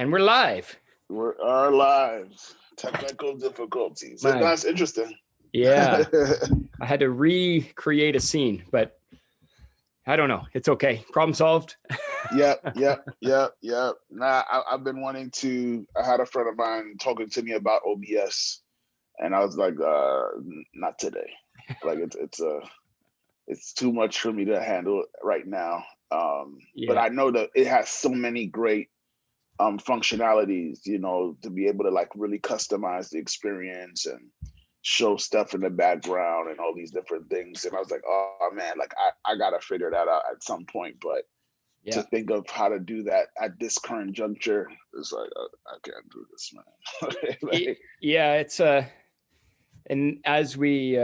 And we're live. We're our lives. Technical difficulties. Man. That's interesting. Yeah. I had to recreate a scene, but I don't know. It's okay. Problem solved. Yep. Nah, I've been wanting to. I had a friend of mine talking to me about OBS, and I was like, not today. Like it's too much for me to handle right now. But I know that it has so many great functionalities, to be able to like really customize the experience and show stuff in the background and all these different things. And I was like, oh man, like I gotta figure that out at some point. But to think of how to do that at this current juncture is like, I can't do this, man. It's and as we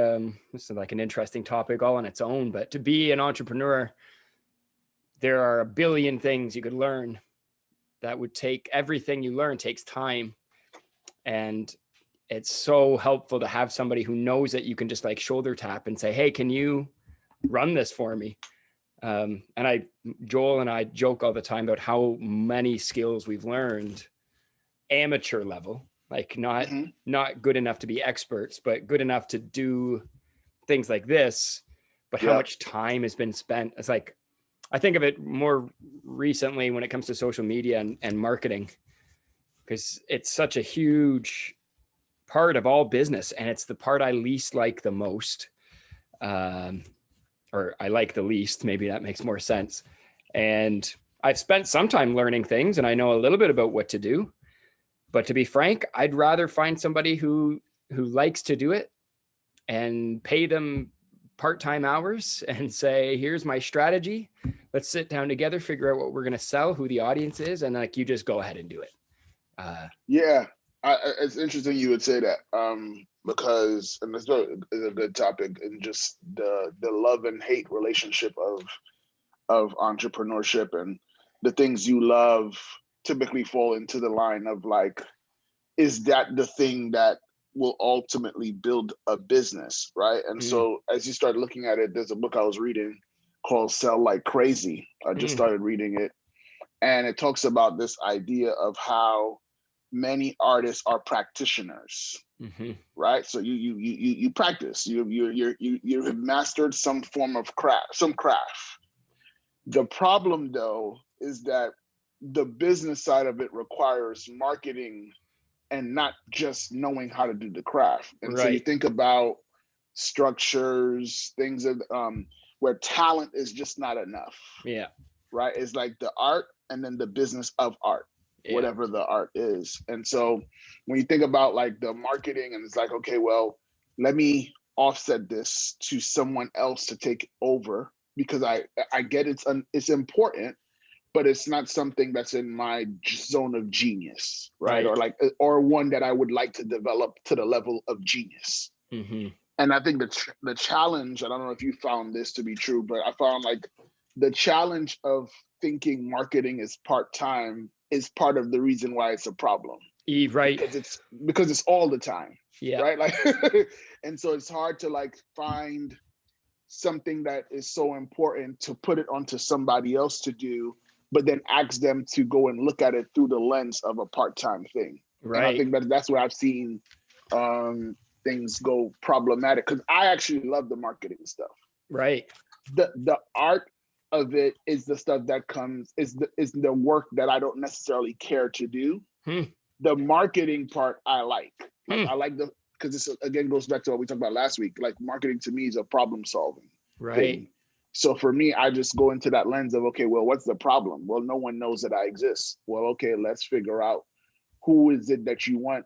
this is like an interesting topic all on its own, but to be an entrepreneur, there are a billion things you could learn. That would take everything you learn takes time. And it's so helpful to have somebody who knows that you can just like shoulder tap and say, hey, can you run this for me? And Joel and I joke all the time about how many skills we've learned amateur level, like not good enough to be experts, but good enough to do things like this. But how much time has been spent? It's like, I think of it more recently when it comes to social media and marketing, because it's such a huge part of all business. And it's the part I least like the most, or I like the least, maybe that makes more sense. And I've spent some time learning things and I know a little bit about what to do, but to be frank, I'd rather find somebody who likes to do it and pay them part-time hours and say, here's my strategy. Let's sit down together, figure out what we're going to sell, who the audience is. And like, you just go ahead and do it. It's interesting you would say that because, and this is a good topic, and just the love and hate relationship of entrepreneurship, and the things you love typically fall into the line of like, is that the thing that will ultimately build a business, right? And so as you start looking at it, there's a book I was reading called Sell Like Crazy. I just started reading it. And it talks about this idea of how many artists are practitioners, right? So you practice, you have mastered some form of craft. The problem though is that the business side of it requires marketing and not just knowing how to do the craft. And so you think about structures, things of where talent is just not enough. Yeah. Right. It's like the art and then the business of art, whatever the art is. And so when you think about like the marketing and it's like, okay, well, let me offset this to someone else to take over because I get it's important, but it's not something that's in my zone of genius, right? Or one that I would like to develop to the level of genius. And I think the challenge, I don't know if you found this to be true, but I found like the challenge of thinking marketing is part-time is part of the reason why it's a problem. Right. Because it's all the time. Yeah. Right. Like, and so it's hard to like find something that is so important to put it onto somebody else to do, but then ask them to go and look at it through the lens of a part-time thing. Right. And I think that's where I've seen things go problematic, because I actually love the marketing stuff. Right. The art of it is the stuff that is the work that I don't necessarily care to do. The marketing part I like. I like because this again goes back to what we talked about last week. Like marketing to me is a problem solving thing. So for me, I just go into that lens of, okay, well, what's the problem? Well, no one knows that I exist. Well, okay, let's figure out who is it that you want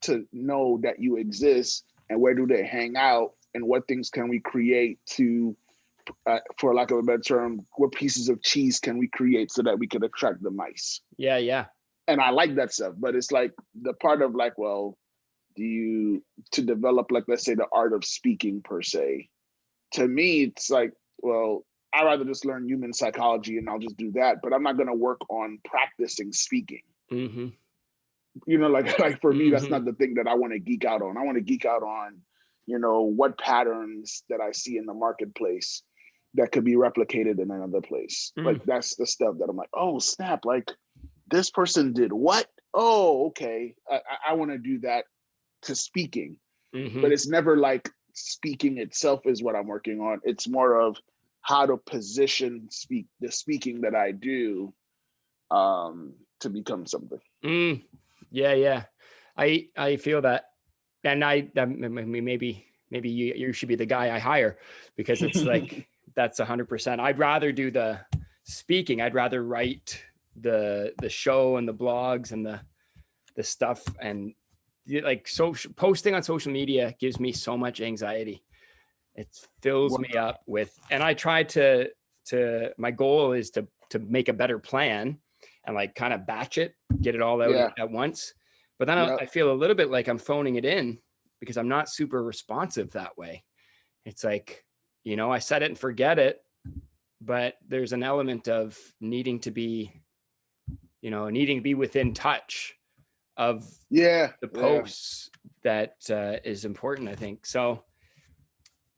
to know that you exist, and where do they hang out, and what things can we create to, for lack of a better term, what pieces of cheese can we create so that we can attract the mice? Yeah. And I like that stuff, but it's like the part of like, well, to develop, like, let's say the art of speaking per se, to me, it's like, well, I'd rather just learn human psychology and I'll just do that, but I'm not going to work on practicing speaking. Like for me, that's not the thing that I want to geek out on. I want to geek out on, what patterns that I see in the marketplace that could be replicated in another place. Like that's the stuff that I'm like, oh snap, like this person did what? oh, okay, I want to do that, to speaking. Mm-hmm. But it's never like speaking itself is what I'm working on. It's more of how to position the speaking that I do to become something. Yeah, yeah. I feel that, and maybe you should be the guy I hire, because it's like that's 100%. I'd rather do the speaking. I'd rather write the show and the blogs and the stuff, and like posting on social media gives me so much anxiety. It fills me up with, and I try to my goal is to make a better plan and like kind of batch it, get it all out at once. But then I feel a little bit like I'm phoning it in because I'm not super responsive that way. It's like, I set it and forget it, but there's an element of needing to be within touch of the posts that is important, I think. So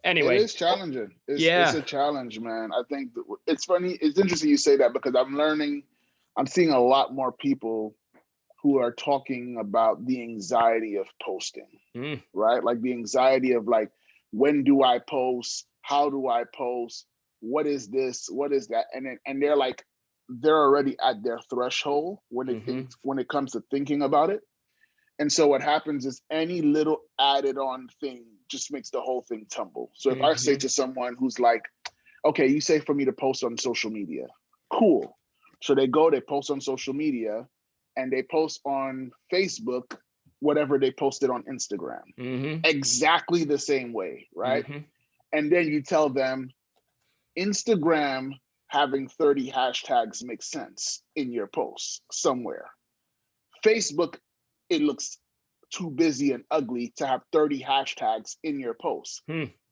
anyway, it is challenging. It's a challenge, man. I think it's funny. It's interesting you say that, because I'm seeing a lot more people who are talking about the anxiety of posting, right? Like the anxiety of like, when do I post? How do I post? What is this? What is that? And they're like, they're already at their threshold when it comes to thinking about it. And so what happens is any little added on thing just makes the whole thing tumble. So if I say to someone who's like, okay, you say for me to post on social media, cool. So they post on social media, and they post on Facebook whatever they posted on Instagram, exactly the same way, right? And then you tell them Instagram having 30 hashtags makes sense in your posts somewhere. Facebook, it looks too busy and ugly to have 30 hashtags in your posts.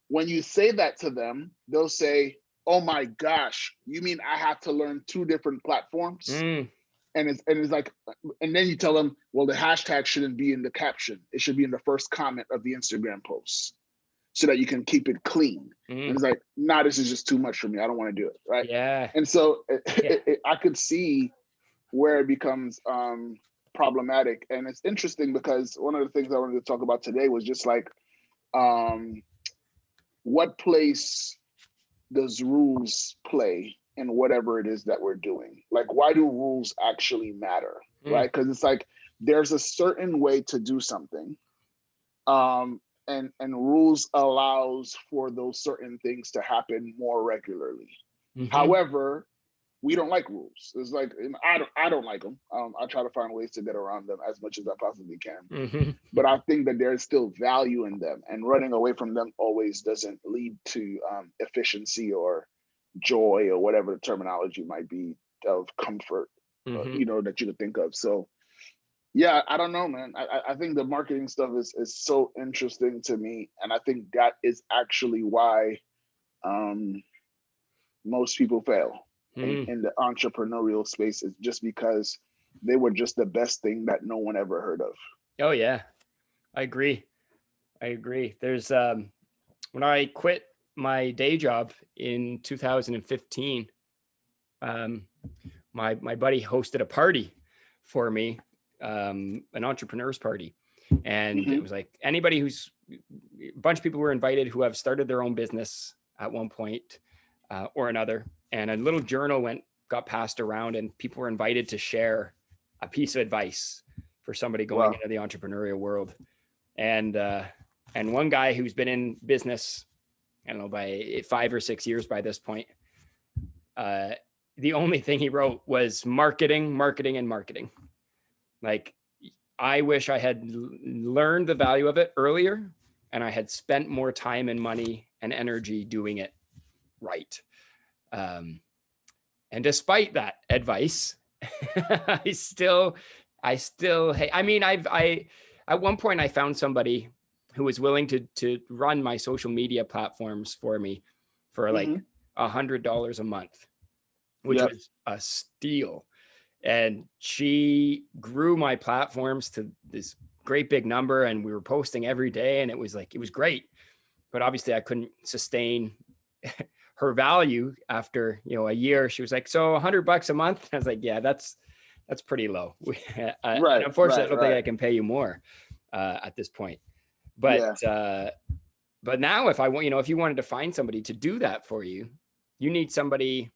When you say that to them, they'll say, oh my gosh, you mean I have to learn 2 different platforms? And it's like, and then you tell them, well, the hashtag shouldn't be in the caption. It should be in the first comment of the Instagram post, so that you can keep it clean. And it's like, nah, this is just too much for me. I don't want to do it, right? Yeah. And so I could see where it becomes problematic. And it's interesting because one of the things I wanted to talk about today was just like, what place does rules play in whatever it is that we're doing? Like, why do rules actually matter, right? Because it's like, there's a certain way to do something, and rules allows for those certain things to happen more regularly. However, we don't like rules. It's like, I don't like them. I try to find ways to get around them as much as I possibly can. But I think that there's still value in them, and running away from them always doesn't lead to efficiency or joy or whatever the terminology might be of comfort, that you could think of. So yeah, I don't know, man. I think the marketing stuff is so interesting to me. And I think that is actually why most people fail in the entrepreneurial space, is just because they were just the best thing that no one ever heard of. Oh yeah, I agree. There's when I quit my day job in 2015, my buddy hosted a party for me, an entrepreneur's party. And it was like anybody a bunch of people were invited who have started their own business at one point or another. And a little journal got passed around, and people were invited to share a piece of advice for somebody going into the entrepreneurial world. And one guy who's been in business, I don't know, by 5 or 6 years by this point, the only thing he wrote was marketing. Like, I wish I had learned the value of it earlier, and I had spent more time and money and energy doing it right. And despite that advice, I still, I mean, I at one point I found somebody who was willing to run my social media platforms for me for like $100 a month, which was a steal. And she grew my platforms to this great big number, and we were posting every day, and it was great. But obviously I couldn't sustain her value after, a year. She was like, so $100 a month. I was like, yeah, that's That's pretty low. And Right, unfortunately, I right, don't think I right. can pay you more at this point. Yeah, But now if I want, if you wanted to find somebody to do that for you, you need somebody.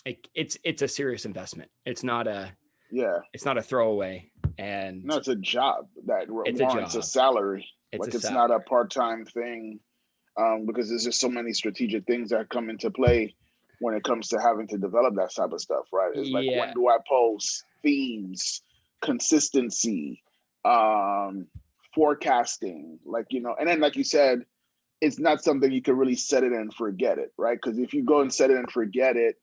Like it's a serious investment. yeah. It's not a throwaway, and No, it's a job that it's a warrants a job. salary. It's a Like it's not salary. a part-time thing, because there's just so many strategic things that come into play when it comes to having to develop that type of stuff, right? It's like, when Yeah. do I post? Themes, consistency, um, forecasting, like, and then like you said, it's not something you can really set it and forget it, right? Because if you go and set it and forget it,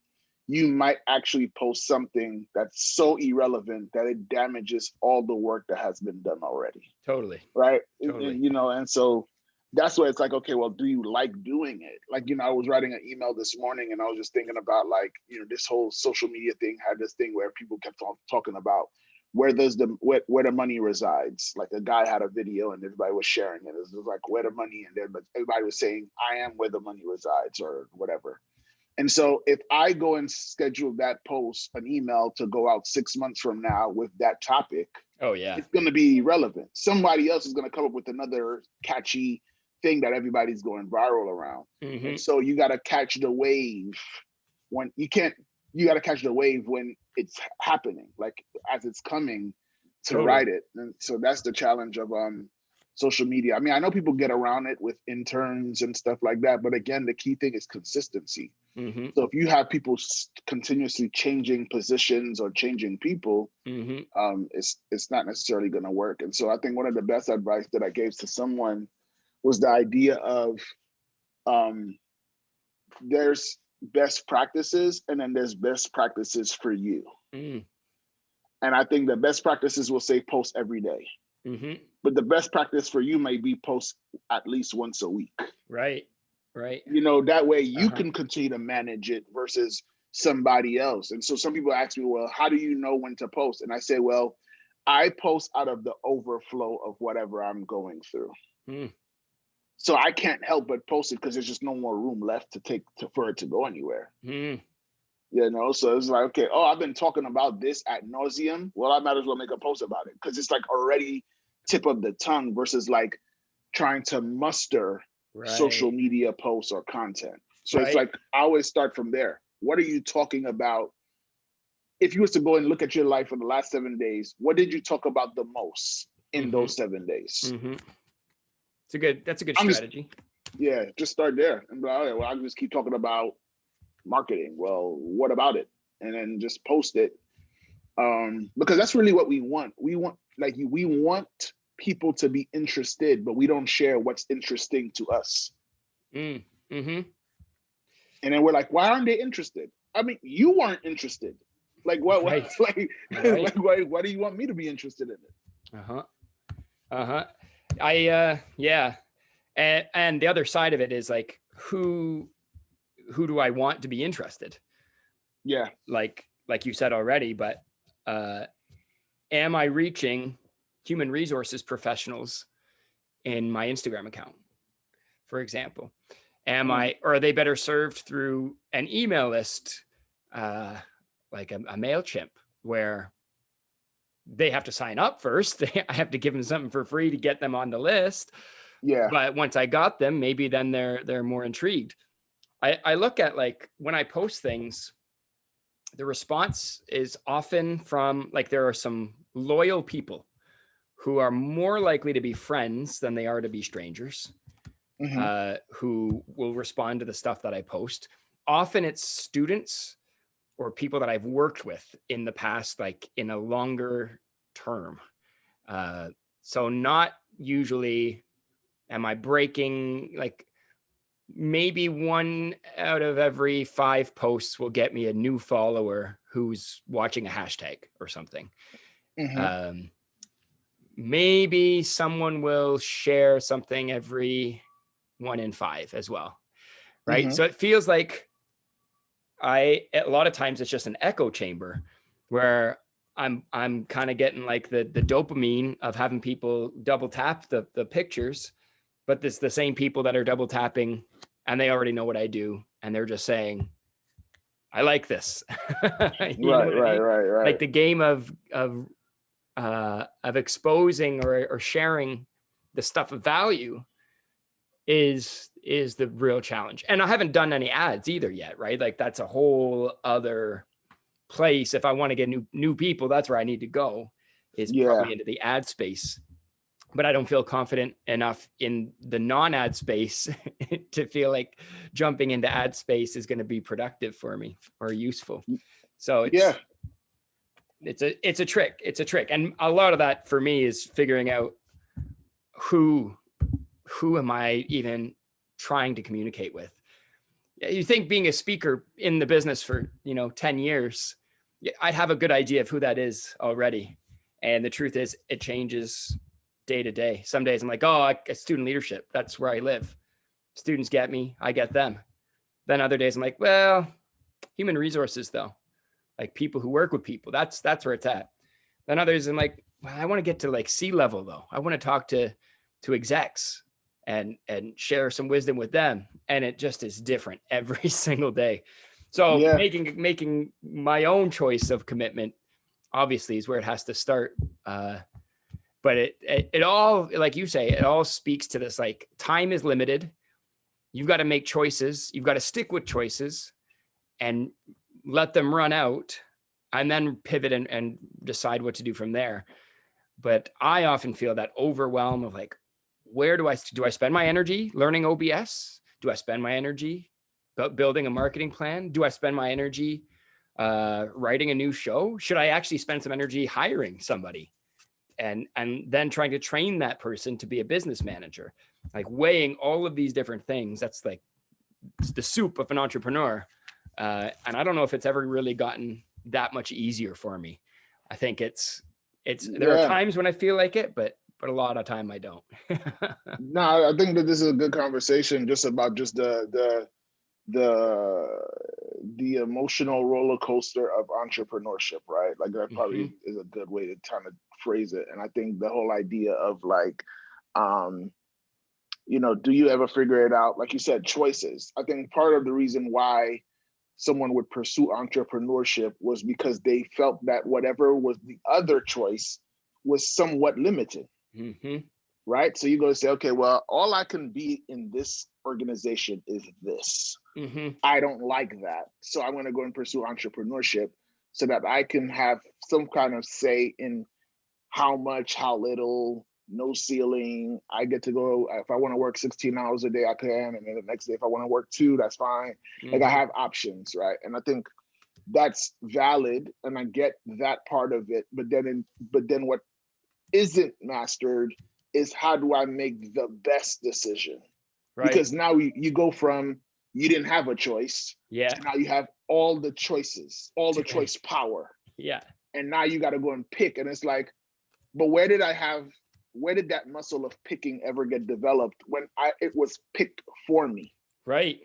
you might actually post something that's so irrelevant that it damages all the work that has been done already, Totally. right? Totally. And so that's why it's like, okay, well, do you like doing it? Like, I was writing an email this morning and I was just thinking about, like, this whole social media thing had this thing where people kept talking about where the money resides. Like, a guy had a video and everybody was sharing it. It was like, where the money, and then everybody was saying, I am where the money resides, or whatever. And so if I go and schedule that post, an email, to go out 6 months from now with that topic, Oh yeah. it's going to be relevant. Somebody else is going to come up with another catchy thing that everybody's going viral around. Mm-hmm. And so you got to catch the wave when you can't, you got to catch the wave when it's happening, like as it's coming, to Totally. ride it. And so that's the challenge of social media. I mean, I know people get around it with interns and stuff like that, but again, the key thing is consistency. Mm-hmm. So if you have people continuously changing positions or changing people, Mm-hmm. it's not necessarily going to work. And so I think one of the best advice that I gave to someone was the idea of, there's best practices and then there's best practices for you. Mm. And I think the best practices will say post every day. Mm-hmm. But the best practice for you may be post at least once a week. Right. Right. That way you can continue to manage it versus somebody else. And so some people ask me, well, how do you know when to post? And I say, well, I post out of the overflow of whatever I'm going through. Mm. So I can't help but post it because there's just no more room left for it to go anywhere. Mm. So it's like, okay, I've been talking about this ad nauseum. Well, I might as well make a post about it, because it's like already tip of the tongue versus like trying to muster social Right. media posts or content. So it's Right. like, I always start from there. What are you talking about? If you was to go and look at your life for the last 7 days, what did you talk about the most in Mm-hmm. those 7 days? Mm-hmm. That's a good I'm strategy. just start there and be like, all right, well, I'll just keep talking about marketing. Well, what about it? And then just post it. Because that's really what we want. We want people to be interested, but we don't share what's interesting to us. Mm. Mm-hmm. And then we're like, why aren't they interested? I mean, you weren't interested. Like, what Right. like, Right. why do you want me to be interested in it? Uh-huh. Uh-huh. Yeah. And the other side of it is like, who do I want to be interested? Yeah. Like you said already, but am I reaching human resources professionals in my Instagram account, for example? Or are they better served through an email list, like a MailChimp, where they have to sign up first? I have to give them something for free to get them on the list. Yeah. But once I got them, maybe then they're more intrigued. I look at, like, when I post things, the response is often from, like, there are some loyal people who are more likely to be friends than they are to be strangers, who will respond to the stuff that I post. Often it's students or people that I've worked with in the past, like in a longer term. So not usually am I breaking, like, maybe 1 out of every 5 posts will get me a new follower who's watching a hashtag or something. Maybe someone will share something every 1 in 5 as well. Right. So it feels like a lot of times it's just an echo chamber where I'm kind of getting like the dopamine of having people double tap the pictures, but it's the same people that are double tapping and they already know what I do. And they're just saying, I like this. You know Right, what I right, mean? right, Like right. the game of exposing or sharing the stuff of value is the real challenge. And I haven't done any ads either yet, right? Like that's a whole other place. If I want to get new people, that's where I need to go, is Yeah, probably into the ad space. But I don't feel confident enough in the non-ad space to feel like jumping into ad space is going to be productive for me or useful. So yeah, it's a trick. It's a trick. And a lot of that for me is figuring out who who am I even trying to communicate with. You think being a speaker in the business for 10 years, I'd have a good idea of who that is already. And the truth is it changes day to day. Some days I'm like, oh, student leadership, that's where I live. Students get me, I get them. Then other days I'm like, well, human resources though, like people who work with people, that's where it's at. Then others I'm like, well, I want to get to like C-level though. I want to talk to execs and share some wisdom with them. And it just is different every single day. So yeah, making my own choice of commitment obviously is where it has to start. But it all, like you say, it all speaks to this, like time is limited. You've got to make choices. You've got to stick with choices and let them run out and then pivot and decide what to do from there. But I often feel that overwhelm of like, where do I spend my energy learning OBS? Do I spend my energy building a marketing plan? Do I spend my energy writing a new show? Should I actually spend some energy hiring somebody and then trying to train that person to be a business manager? Like weighing all of these different things. That's like the soup of an entrepreneur. And I don't know if it's ever really gotten that much easier for me. I think there are yeah. times when I feel like it, but a lot of time I don't. No, I think that this is a good conversation just about just the the emotional roller coaster of entrepreneurship, right? Like that Mm-hmm. probably is a good way to kind of phrase it. And I think the whole idea of like, um, do you ever figure it out? Like you said, choices. I think part of the reason why someone would pursue entrepreneurship was because they felt that whatever was the other choice was somewhat limited, Mm-hmm. right? So you go to say, okay, well, all I can be in this organization is this. Mm-hmm. I don't like that. So I'm going to go and pursue entrepreneurship so that I can have some kind of say in how much, how little, no ceiling. I get to go, if I want to work 16 hours a day, I can. And then the next day, if I want to work 2, that's fine. Like I Mm-hmm. have options, right? And I think that's valid. And I get that part of it. But then what isn't mastered is how do I make the best decision? Right. Because now you go from you didn't have a choice Yeah. to now you have all the choices, all the Too many. choice power. Yeah. And now you got to go and pick. And it's like, but where did that muscle of picking ever get developed when it was picked for me? Right.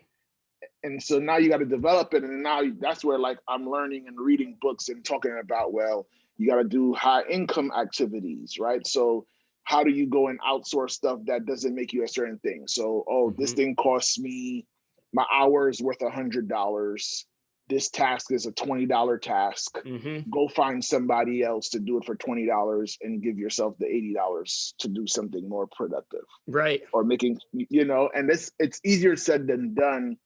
And so now you got to develop it. And now that's where like I'm learning and reading books and talking about, well, you got to do high income activities, right? So how do you go and outsource stuff that doesn't make you a certain thing? So, this Mm-hmm. thing costs me, my hour is worth $100. This task is a $20 task. Mm-hmm. Go find somebody else to do it for $20 and give yourself the $80 to do something more productive Right. or making, and it's easier said than done,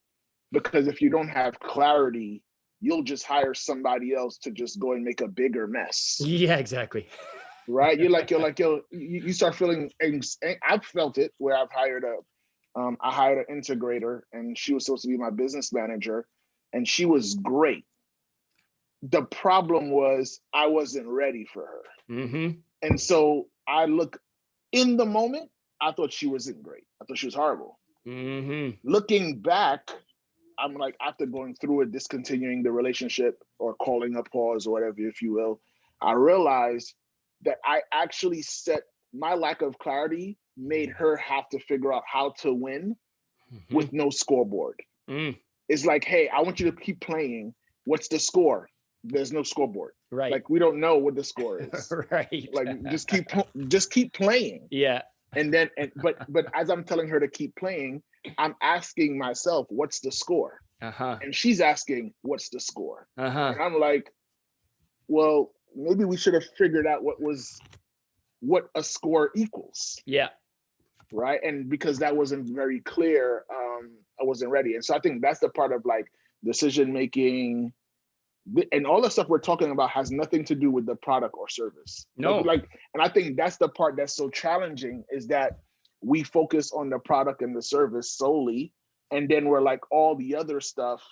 because if you don't have clarity, you'll just hire somebody else to just go and make a bigger mess, Yeah, exactly. right? You start feeling, I've felt it where I hired an integrator and she was supposed to be my business manager and she was great. The problem was I wasn't ready for her. Mm-hmm. And so in the moment, I thought she wasn't great. I thought she was horrible. Mm-hmm. Looking back, I'm like, after going through it, discontinuing the relationship or calling a pause or whatever, if you will, I realized that I actually set my lack of clarity made her have to figure out how to win Mm-hmm. with no scoreboard. Mm. It's like, hey, I want you to keep playing. What's the score? There's no scoreboard. Right. Like we don't know what the score is. Right. Like just keep playing. Yeah. And then but as I'm telling her to keep playing, I'm asking myself, what's the score? Uh-huh. And she's asking, what's the score? Uh-huh. And I'm like, well, maybe we should have figured out what a score equals. Yeah. Right. And because that wasn't very clear, I wasn't ready. And so I think that's the part of like decision making, and all the stuff we're talking about has nothing to do with the product or service. No. And I think that's the part that's so challenging, is that we focus on the product and the service solely, and then we're like, all the other stuff,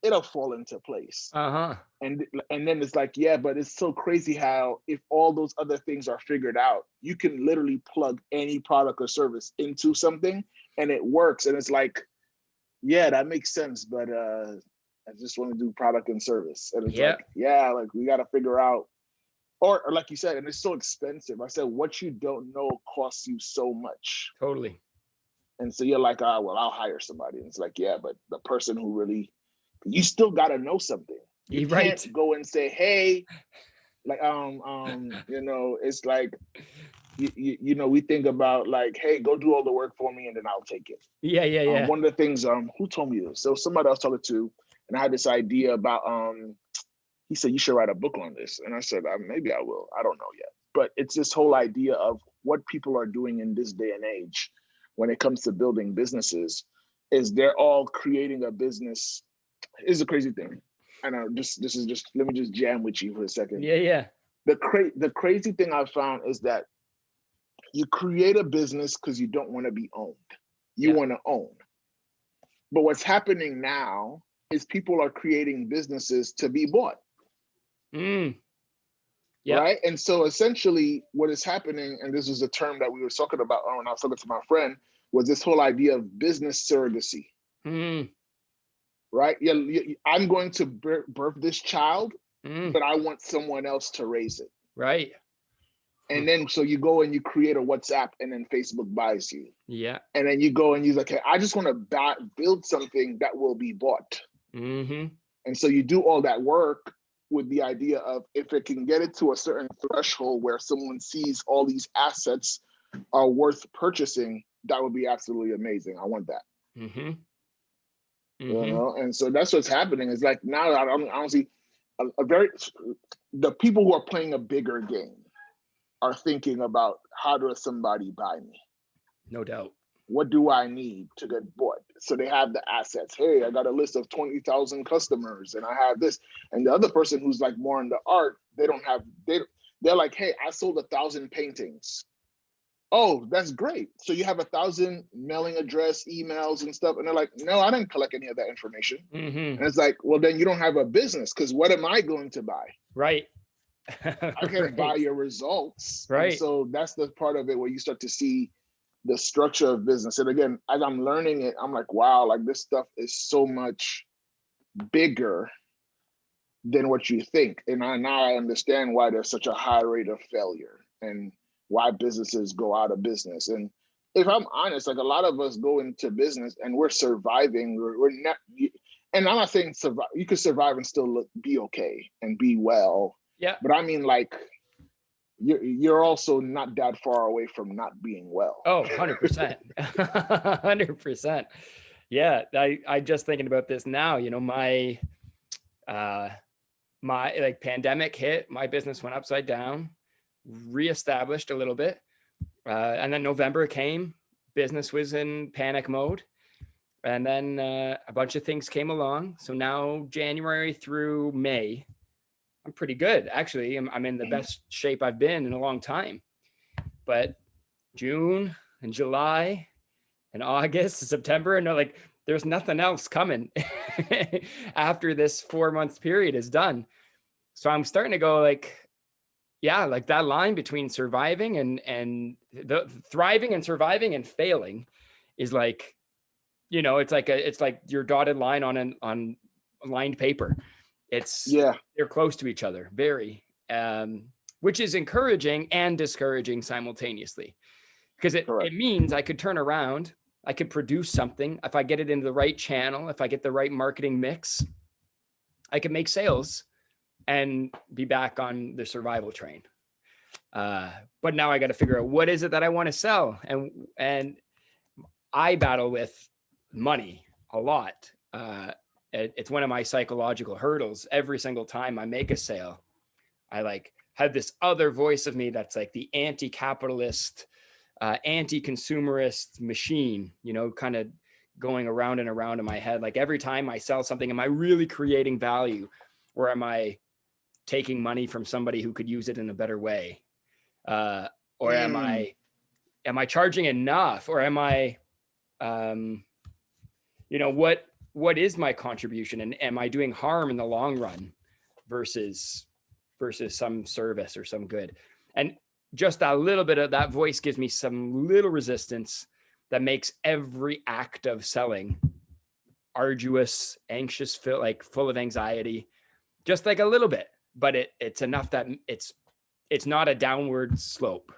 it'll fall into place. Uh-huh. And then it's like, yeah, but it's so crazy how if all those other things are figured out, you can literally plug any product or service into something and it works. And it's like, yeah, that makes sense, but I just want to do product and service. And it's like, yeah, like we got to figure out, or like you said, and it's so expensive. I said, what you don't know costs you so much. Totally. And so you're like, well, I'll hire somebody. And it's like, yeah, but the person who really, you still got to know something. You can't go and say, hey, like, it's like, we think about like, hey, go do all the work for me and then I'll take it. Yeah. One of the things, who told me this? So somebody I was talking to, and I had this idea about, he said, you should write a book on this. And I said, maybe I will. I don't know yet. But it's this whole idea of what people are doing in this day and age when it comes to building businesses, is they're all creating a business. It's a crazy thing. I know this is just, let me just jam with you for a second. Yeah. The crazy thing I've found is that you create a business because you don't want to be owned. You want to own. But what's happening now is people are creating businesses to be bought. Right? And so essentially what is happening, and this is a term that we were talking about when I was talking to my friend, was this whole idea of business surrogacy. Right? Yeah, I'm going to birth this child, but I want someone else to raise it. Right. And then so you go and you create a WhatsApp, and then Facebook buys you. Yeah. And then you go and you're like, hey, I just want to build something that will be bought. And so you do all that work with the idea of, if it can get it to a certain threshold where someone sees all these assets are worth purchasing, that would be absolutely amazing. I want that. You know, and so that's what's happening. It's like now I don't see the people who are playing a bigger game are thinking about, how does somebody buy me? No doubt. What do I need to get bought? So they have the assets. Hey, I got a list of 20,000 customers and I have this. And the other person who's like more in the art, they're like, hey, I sold 1,000 paintings. Oh, that's great. So you have 1,000 mailing address, emails and stuff. And they're like, no, I didn't collect any of that information. And it's like, well, then you don't have a business, because what am I going to buy? Right. I can't buy your results. Right. And so that's the part of it where you start to see the structure of business. And again, as I'm learning it, I'm like, wow, like this stuff is so much bigger than what you think. And now I understand why there's such a high rate of failure and why businesses go out of business. And if I'm honest, like a lot of us go into business and we're surviving. We're not, and I'm not saying survive. You could survive and still be okay and be well. Yeah. But I mean, like, you're also not that far away from not being well. Oh, 100%. 100%. Yeah. I just thinking about this now, my like pandemic hit, my business went upside down, reestablished a little bit. And then November came, business was in panic mode. And then a bunch of things came along. So now January through May, I'm pretty good. Actually, I'm in the best shape I've been in a long time. But June and July and August, September, and like, there's nothing else coming after this 4 months period is done. So I'm starting to go like, yeah, like that line between surviving and the thriving and surviving and failing is like, it's like your dotted line on lined paper. They're close to each other, very, which is encouraging and discouraging simultaneously, because it means I could turn around, I could produce something. If I get it into the right channel, if I get the right marketing mix, I can make sales and be back on the survival train. But now I got to figure out, what is it that I want to sell? And I battle with money a lot. it's one of my psychological hurdles. Every single time I make a sale, I like have this other voice of me that's like the anti-capitalist, anti-consumerist machine, you know, kind of going around and around in my head. Like every time I sell something, am I really creating value, or am I taking money from somebody who could use it in a better way? Or am I charging enough, or am I, you know, what is my contribution, and am I doing harm in the long run versus some service or some good? And just a little bit of that voice gives me some little resistance that makes every act of selling arduous, anxious, full of anxiety, just like a little bit, but it's enough that it's not a downward slope,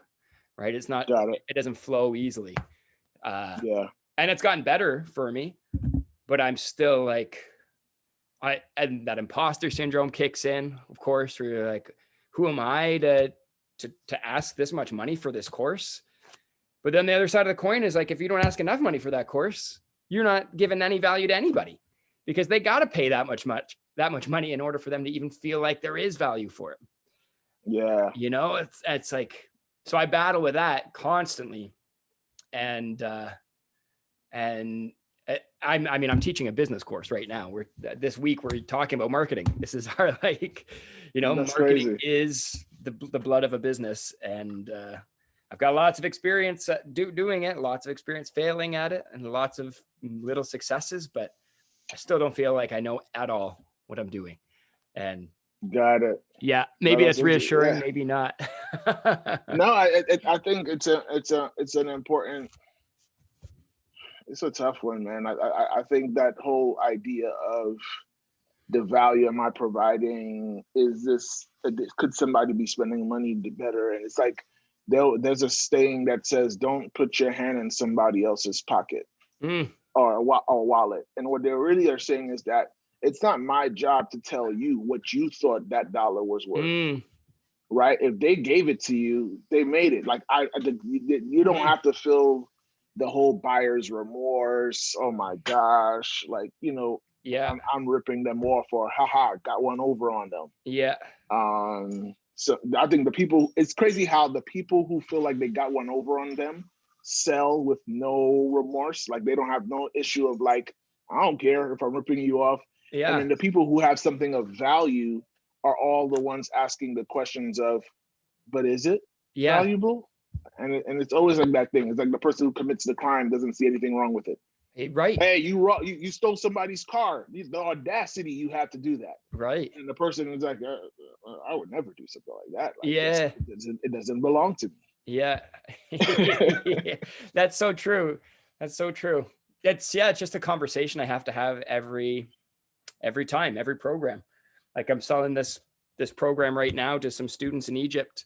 right? It's not, it doesn't flow easily. Yeah. And it's gotten better for me, but I'm still like, and that imposter syndrome kicks in, of course, where you're like, who am I to ask this much money for this course? But then the other side of the coin is like, if you don't ask enough money for that course, you're not giving any value to anybody, because they got to pay that much money in order for them to even feel like there is value for it. Yeah. You know, it's like, so I battle with that constantly. And I'm teaching a business course right now. This week we're talking about marketing. This is our, like, you know, That's marketing crazy. is the blood of a business. And I've got lots of experience doing it, lots of experience failing at it, and lots of little successes, but I still don't feel like I know at all what I'm doing. And Got it. yeah, maybe that's reassuring, yeah. maybe not. No, I think it's an important, it's a tough one, man. I think that whole idea of the value am I providing, could somebody be spending money better? And it's like, there's a saying that says, don't put your hand in somebody else's pocket or wallet. And what they really are saying is that it's not my job to tell you what you thought that dollar was worth. Right? If they gave it to you, they made it. Like you don't have to feel the whole buyer's remorse. Oh my gosh. Like, you know, yeah, I'm ripping them off, or haha, got one over on them. Yeah. So I think it's crazy how the people who feel like they got one over on them sell with no remorse. Like they don't have no issue of like, I don't care if I'm ripping you off. Yeah. And then the people who have something of value are all the ones asking the questions of, but is it valuable? And it's always like that thing. It's like the person who commits the crime doesn't see anything wrong with it. Right. Hey, you stole somebody's car. The audacity you have to do that. Right. And the person is like, I would never do something like that. Like, yeah. It doesn't belong to me. Yeah. That's so true. That's so true. It's just a conversation I have to have every time, every program. Like I'm selling this program right now to some students in Egypt.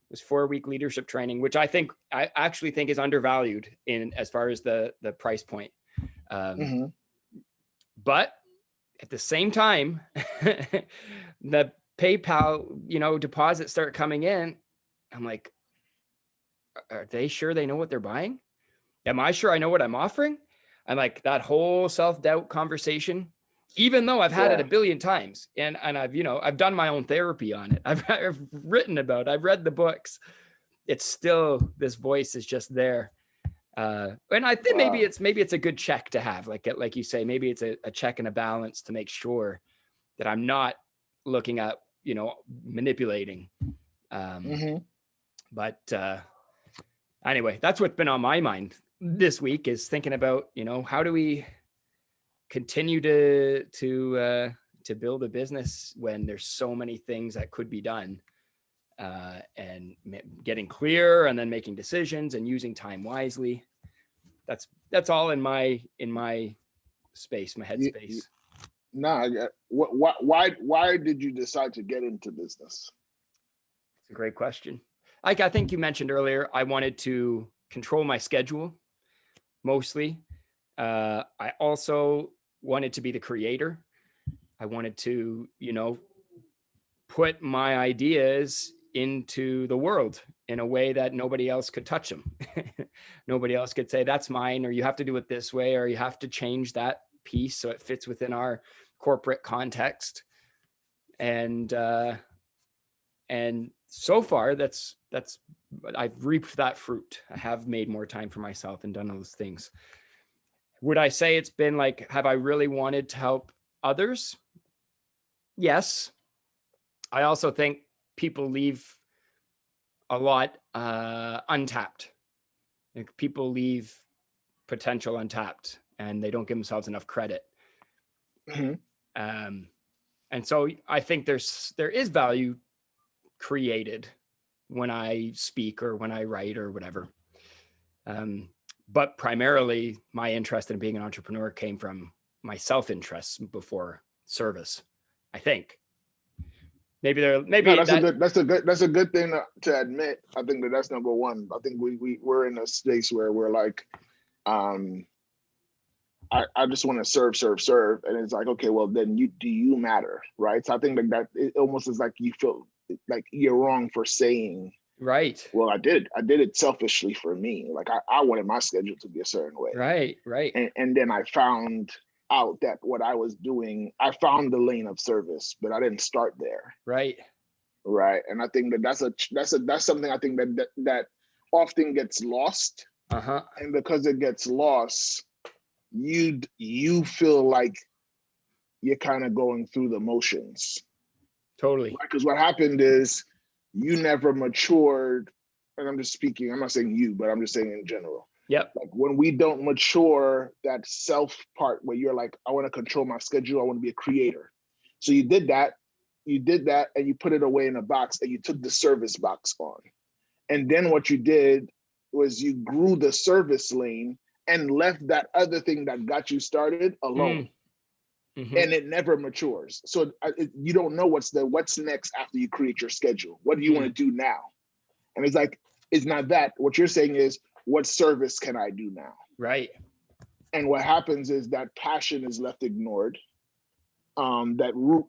It was 4-week leadership training, which I actually think is undervalued in as far as the price point. But at the same time, the PayPal, deposits start coming in. I'm like, are they sure they know what they're buying? Am I sure I know what I'm offering? And like that whole self-doubt conversation, even though I've had it a billion times, and I've done my own therapy on it. I've written about it. I've read the books. It's still, this voice is just there. And I think maybe it's a good check to have, like you say, maybe it's a check and a balance to make sure that I'm not looking at, manipulating. But anyway, that's what's been on my mind this week, is thinking about, how do we continue to build a business when there's so many things that could be done, and getting clear, and then making decisions and using time wisely. That's all in my space, my head space. Why did you decide to get into business? It's a great question. Like I think you mentioned earlier, I wanted to control my schedule mostly. I also wanted to be the creator. I wanted to, put my ideas into the world in a way that nobody else could touch them. Nobody else could say, that's mine, or you have to do it this way, or you have to change that piece so it fits within our corporate context. And so far that's I've reaped that fruit. I have made more time for myself and done those things. Would I say it's been like, have I really wanted to help others? Yes. I also think people leave a lot untapped. Like, people leave potential untapped and they don't give themselves enough credit. Mhm. And so I think there is value created when I speak or when I write or whatever. But primarily my interest in being an entrepreneur came from my self-interest before service, I think. Maybe No, that's a good thing to admit. I think that's number one. I think we're in a space where we're like, I just want to serve, and it's like, okay, well then do you matter, right? So I think that it almost is like you feel like you're wrong for saying, right. Well, I did it selfishly for me. Like I wanted my schedule to be a certain way, right. And then I found out that what I was doing, I found the lane of service, but I didn't start there, right. And I think that's something I think that often gets lost, and because it gets lost, you feel like you're kind of going through the motions. Totally. Because what happened is you never matured, and I'm just speaking, I'm not saying you, but I'm just saying in general. Yep. Like when we don't mature that self part where you're like, I want to control my schedule, I want to be a creator. So you did that and you put it away in a box and you took the service box on. And then what you did was you grew the service lane and left that other thing that got you started alone. Mm-hmm. And it never matures. So you don't know what's next after you create your schedule. What do you want to do now? And it's like, it's not that. What you're saying is, what service can I do now? Right. And what happens is that passion is left ignored, that root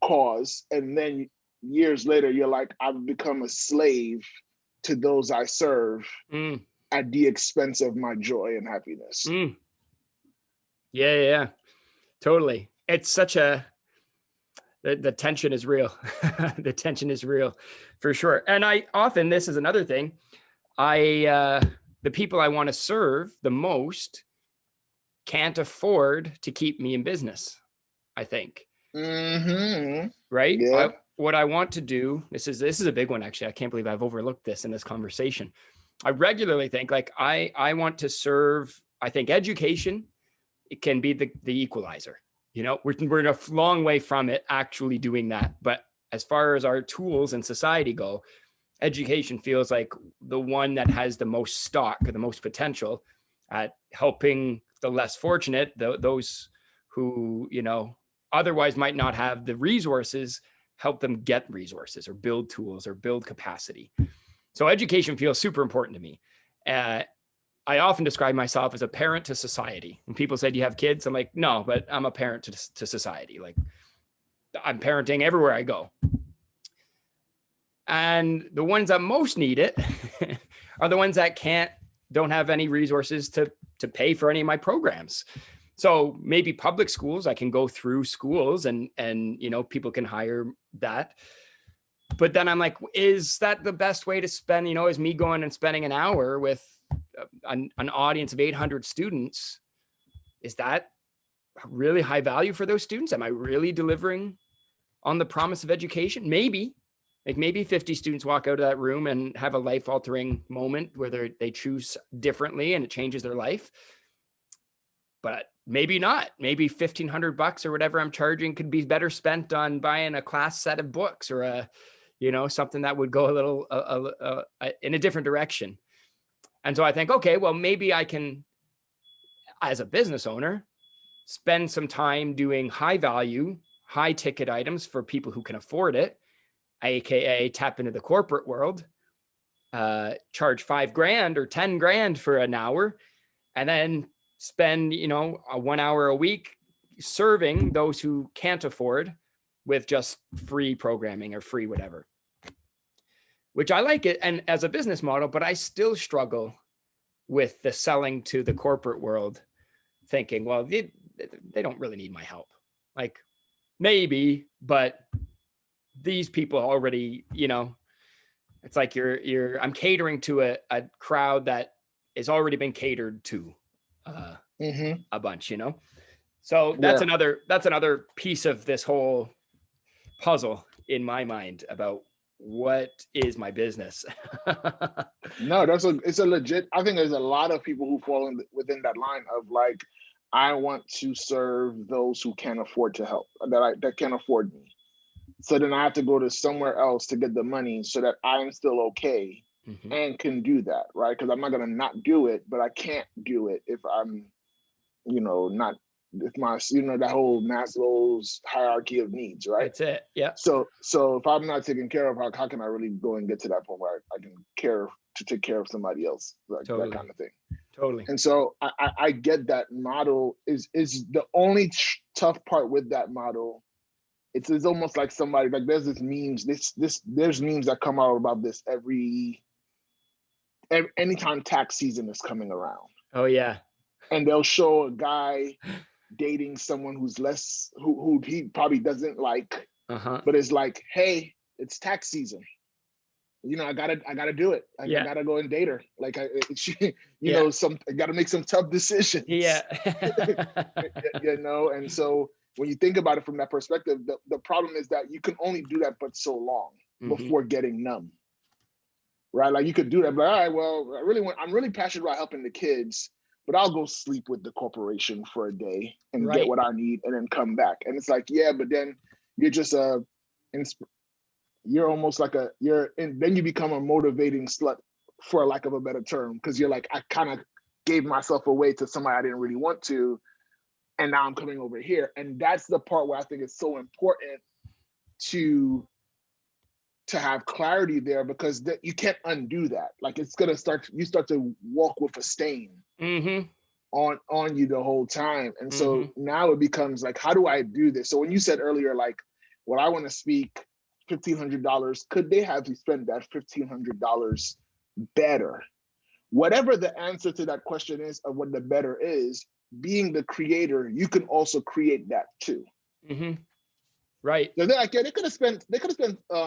cause. And then years later, you're like, I've become a slave to those I serve at the expense of my joy and happiness. Yeah. Totally. It's such the tension is real. The tension is real for sure. And this is another thing. The people I want to serve the most can't afford to keep me in business, I think. Mm-hmm. Right? Yeah. What I want to do, this is a big one, actually. I can't believe I've overlooked this in this conversation. I regularly think, like, I want to serve, I think education, it can be the equalizer. We're in a long way from it actually doing that. But as far as our tools in society go, education feels like the one that has the most stock or the most potential at helping the less fortunate, those who, otherwise might not have the resources, help them get resources or build tools or build capacity. So education feels super important to me. I often describe myself as a parent to society. When people say, do you have kids? I'm like, no, but I'm a parent to society. Like, I'm parenting everywhere I go. And the ones that most need it are the ones that don't have any resources to pay for any of my programs. So maybe public schools, I can go through schools and people can hire that. But then I'm like, is that the best way to spend, is me going and spending an hour with an audience of 800 students? Is that really high value for those students? Am I really delivering on the promise of education? Maybe 50 students walk out of that room and have a life-altering moment where they choose differently and it changes their life. But maybe not. Maybe $1,500 or whatever I'm charging could be better spent on buying a class set of books or something that would go a little in a different direction. And so I think, okay, well, maybe I can, as a business owner, spend some time doing high value, high ticket items for people who can afford it, AKA tap into the corporate world, charge $5,000 or $10,000 for an hour, and then spend, a 1 hour a week serving those who can't afford with just free programming or free whatever. Which I like it, and as a business model, but I still struggle with the selling to the corporate world, thinking, well, they don't really need my help. Like, maybe, but these people already, it's like I'm catering to a crowd that has already been catered to a bunch, So that's another piece of this whole puzzle in my mind about what is my business. No, it's a legit. I think there's a lot of people who fall within that line of like, I want to serve those who can't afford to help, that can't afford me. So then I have to go to somewhere else to get the money so that I'm still okay and can do that, right? Because I'm not gonna not do it, but I can't do it if I'm, not if my, that whole Maslow's hierarchy of needs, right? That's it. Yeah. So if I'm not taken care of, how can I really go and get to that point where I can take care of somebody else, like Totally. that kind of thing. Totally. And so I get that model is the only tough part with that model. It's almost like somebody, like there's this memes, there's memes that come out about this anytime tax season is coming around. Oh yeah. And they'll show a guy dating someone who's less, who he probably doesn't like, but it's like, hey, it's tax season. I gotta do it. I gotta go and date her. Like I gotta make some tough decisions. Yeah. And so when you think about it from that perspective, the problem is that you can only do that but so long before getting numb. Right? Like you could do that, but all right, well, I'm really passionate about helping the kids, but I'll go sleep with the corporation for a day and get what I need and then come back. And it's like, yeah, but then you're just you're almost like then you become a motivating slut, for lack of a better term, because you're like, I kind of gave myself away to somebody I didn't really want to, and now I'm coming over here. And that's the part where I think it's so important to have clarity there, because you can't undo that. Like you start to walk with a stain on you the whole time. And so now it becomes like, how do I do this? So when you said earlier, like, well, I want to speak $1,500, could they have spent that $1,500 better? Whatever the answer to that question is of what the better is, being the creator, you can also create that too. Right. So they're like, yeah, they could have spent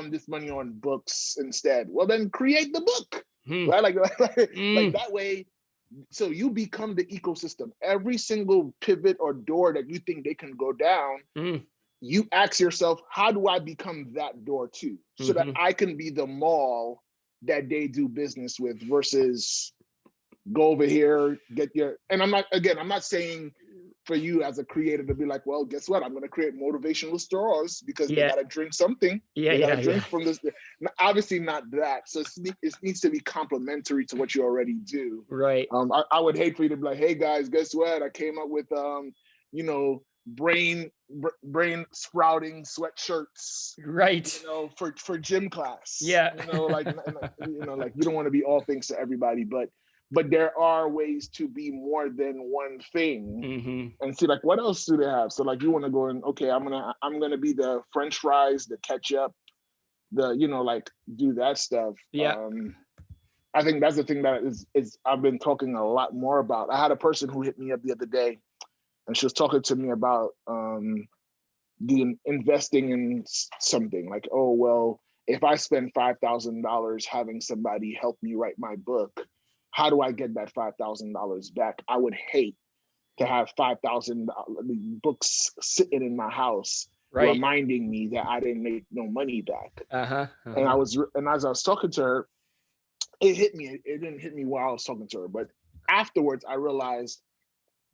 this money on books instead. Well, then create the book, right? Like that way. So you become the ecosystem. Every single pivot or door that you think they can go down, you ask yourself, how do I become that door too? So that I can be the mall that they do business with, versus go over here, and I'm not saying for you as a creator to be like, well, guess what? I'm going to create motivational straws because they got to drink something. They got to drink from this. Obviously not that. So it needs to be complementary to what you already do. Right. I would hate for you to be like, hey guys, guess what? I came up with, brain sprouting sweatshirts, right? For gym class. Yeah. Like you don't want to be all things to everybody, but there are ways to be more than one thing, and see like what else do they have. So like you want to go and okay, I'm gonna be the French fries, the ketchup, the like do that stuff. Yeah. I think that's the thing that is I've been talking a lot more about. I had a person who hit me up the other day, and she was talking to me about investing in something like, oh well, if I spend $5,000 having somebody help me write my book, how do I get that $5,000 back? I would hate to have $5,000 books sitting in my house, reminding me that I didn't make no money back. And as I was talking to her, it hit me. It didn't hit me while I was talking to her, but afterwards I realized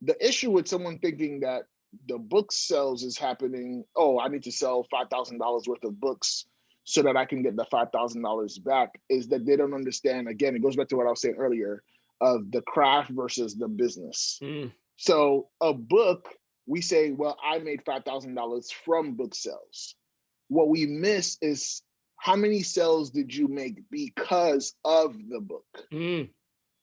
the issue with someone thinking that the book sales is happening. Oh, I need to sell $5,000 worth of books so that I can get the $5,000 back, is that they don't understand. Again, it goes back to what I was saying earlier of the craft versus the business. So a book, we say, well, I made $5,000 from book sales. What we miss is how many sales did you make because of the book?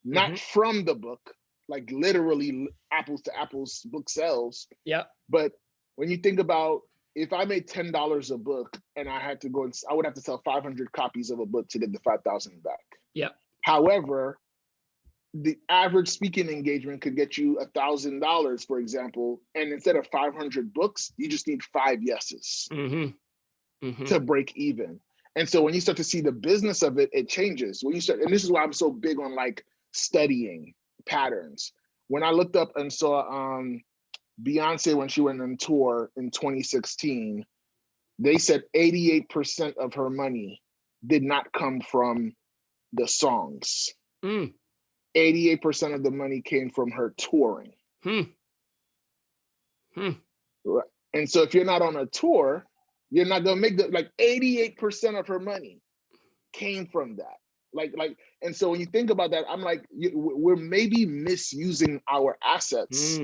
Not from the book, like literally apples to apples book sales. Yeah. But when you think about, if I made $10 a book and I would have to sell 500 copies of a book to get the 5,000 back. Yeah. However, the average speaking engagement could get you $1,000, for example, and instead of 500 books, you just need 5 yeses to break even. And so when you start to see the business of it, it changes. When you start, and this is why I'm so big on like studying patterns. When I looked up and saw Beyonce when she went on tour in 2016, they said 88% of her money did not come from the songs. 88% of the money came from her touring. Right. And so if you're not on a tour, you're not gonna make the, like 88% of her money came from that. Like, and so when you think about that, I'm like, we're maybe misusing our assets.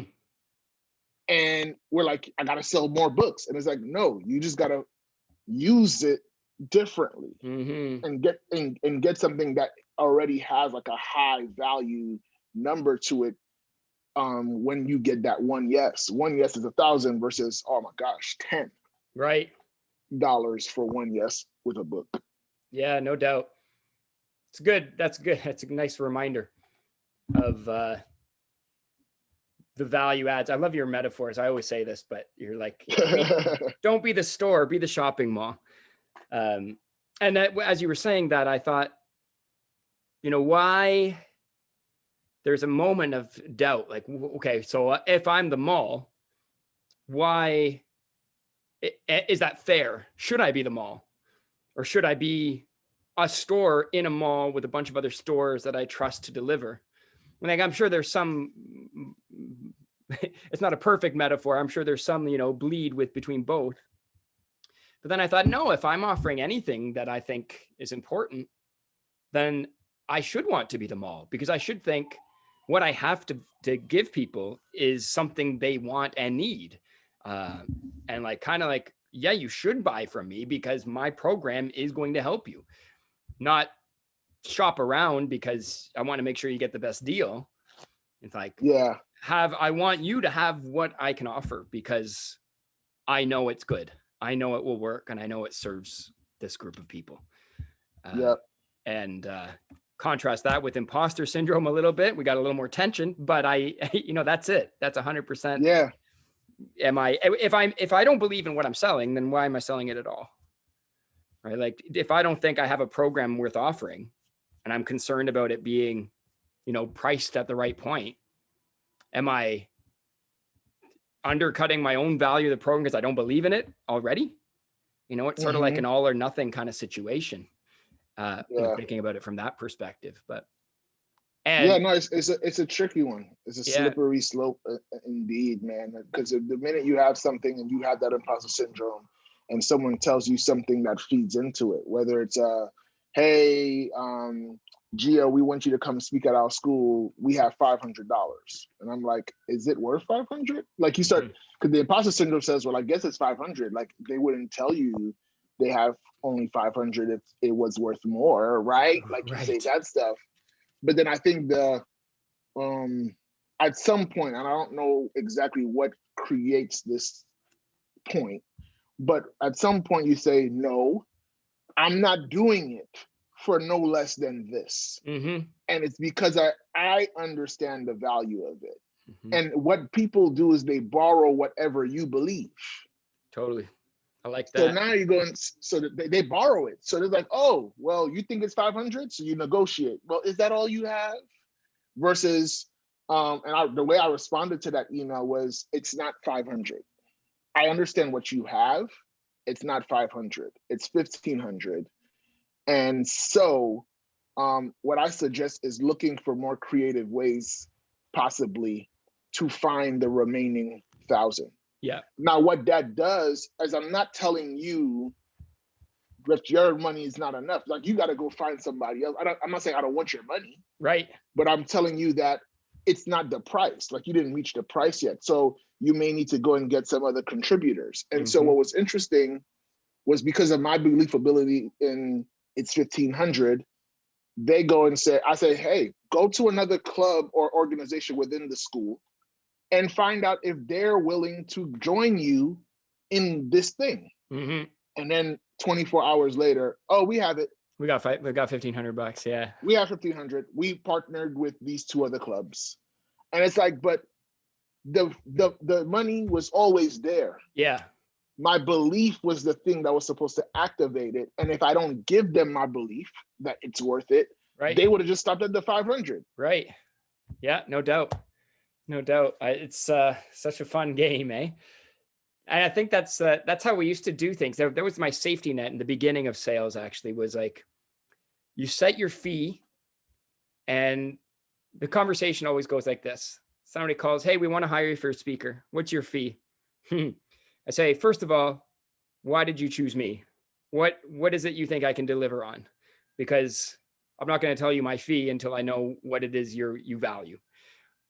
And we're like, I gotta sell more books. And it's like, no, you just gotta use it differently and get something that already has like a high value number to it. When you get that one yes is 1,000 versus, oh my gosh, $10 for one yes with a book. Yeah, no doubt. It's good. That's good. That's a nice reminder of the value adds. I love your metaphors. I always say this, but you're like, don't be the store, be the shopping mall. And that, as you were saying that, I thought, why there's a moment of doubt. Like, okay, so if I'm the mall, why is that fair? Should I be the mall? Or should I be a store in a mall with a bunch of other stores that I trust to deliver? Like, I'm sure there's some, it's not a perfect metaphor. I'm sure there's some, bleed with between both. But then I thought, no, if I'm offering anything that I think is important, then I should want to be the mall, because I should think what I have to give people is something they want and need. And like, kind of like, yeah, you should buy from me because my program is going to help you, not shop around because I want to make sure you get the best deal. It's like, yeah, I want you to have what I can offer because I know it's good. I know it will work, and I know it serves this group of people. And contrast that with imposter syndrome a little bit. We got a little more tension, but that's it. That's 100%. Yeah. If I don't believe in what I'm selling, then why am I selling it at all? Right? Like, if I don't think I have a program worth offering, and I'm concerned about it being, priced at the right point, am I undercutting my own value of the program because I don't believe in it already? It's sort of like an all or nothing kind of situation. Thinking about it from that perspective, but it's a tricky one. It's a slippery slope indeed, man. Because the minute you have something and you have that imposter syndrome, and someone tells you something that feeds into it, whether it's hey, Gio, we want you to come speak at our school. We have $500, and I'm like, is it worth 500? Like, you start, because the imposter syndrome says, well, I guess it's 500. Like, they wouldn't tell you they have only 500 if it was worth more, right? Like, you say that stuff. But then I think at some point, and I don't know exactly what creates this point, but at some point you say, no, I'm not doing it for no less than this. And it's because I understand the value of it. And what people do is they borrow whatever you believe. Totally. I like that. So now you're going, so they borrow it. So they're like, oh, well, you think it's 500? So you negotiate. Well, is that all you have? Versus, the way I responded to that email was, it's not 500. I understand what you have. It's not 500. It's 1,500. And so what I suggest is looking for more creative ways, possibly, to find the remaining 1,000. Yeah. Now, what that does is, I'm not telling you that your money is not enough. Like, you got to go find somebody else. I'm not saying I don't want your money. Right. But I'm telling you that it's not the price. Like, you didn't reach the price yet. So you may need to go and get some other contributors. And so what was interesting was, because of my belief ability in it's 1,500, they go and say, I say, hey, go to another club or organization within the school and find out if they're willing to join you in this thing. And then 24 hours later, oh, we have it. We got $1,500. Yeah. We have 1,500. We partnered with these two other clubs, and it's like, but the money was always there. Yeah. My belief was the thing that was supposed to activate it. And if I don't give them my belief that it's worth it, Right. they would have just stopped at the 500. Right. Yeah, no doubt. No doubt. It's such a fun game, eh? And I think that's how we used to do things. That was my safety net in the beginning of sales, actually, was like, you set your fee, and the conversation always goes like this. Somebody calls, hey, we want to hire you for a speaker. What's your fee? I say, first of all, why did you choose me? What is it you think I can deliver on? Because I'm not going to tell you my fee until I know what it is you value.